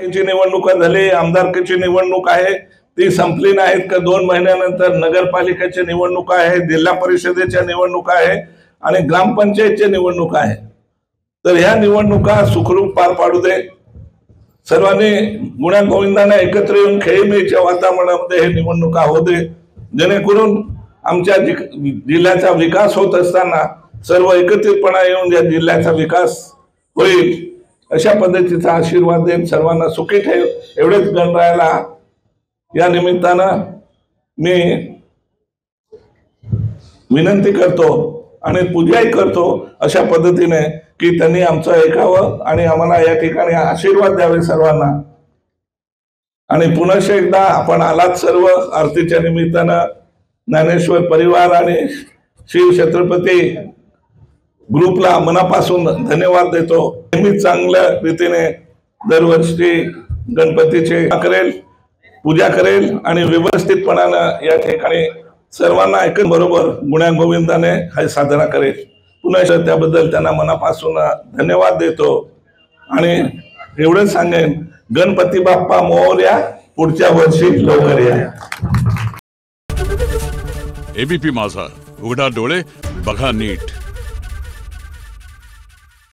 ची निवडणूक झाली, आमदारकीची निवडणूक आहे ती संपली नाहीत का 2 महिन्यानंतर नगरपालिकेची निवडणूक आहे, जिल्हा परिषदेच्या निवडणूक आहे आणि ग्रामपंचायतची निवडणूक आहे। तर ह्या निवडणुका सुखरूप पार पाडू दे। सर्वांनी गुण्यागोविंदाने एकत्र येऊन खेळीमेळीच्या वातावरणामध्ये हे निवडणुका होऊ दे, जेणेकरून आमच्या जिल्ह्याचा विकास होत असताना सर्व एकत्रितपणा येऊन या जिल्ह्याचा विकास होईल अशा पद्धतीचा आशीर्वाद देत सर्वांना सुखी ठेव एवढेच गणरायाला या निमित्तानं मी विनंती करतो आणि पूजाही करतो अशा पद्धतीने की त्यांनी आमचं ऐकावं आणि आम्हाला या ठिकाणी आशीर्वाद द्यावे सर्वांना। आणि पुन्हा एकदा आपण आलात सर्व आरतीच्या निमित्तानं ज्ञानेश्वर परिवार आणि श्री छत्रपती ग्रुपला मनापासून धन्यवाद देतो। नेहमी चांगल्या रीतीने दरवर्षी गणपतीचे करेल, पूजा करेल आणि व्यवस्थितपणाने या ठिकाणी सर्वांना ऐकून बरोबर गुण्यागोविंदाने हा साधना करेल। पुन्हा त्याबद्दल त्यांना मनापासून धन्यवाद देतो आणि एवढंच सांगेन, गणपती बाप्पा मोरया, पुढच्या वर्षी लवकर या। एबीपी माझा, उघडा डोळे बघा नीट।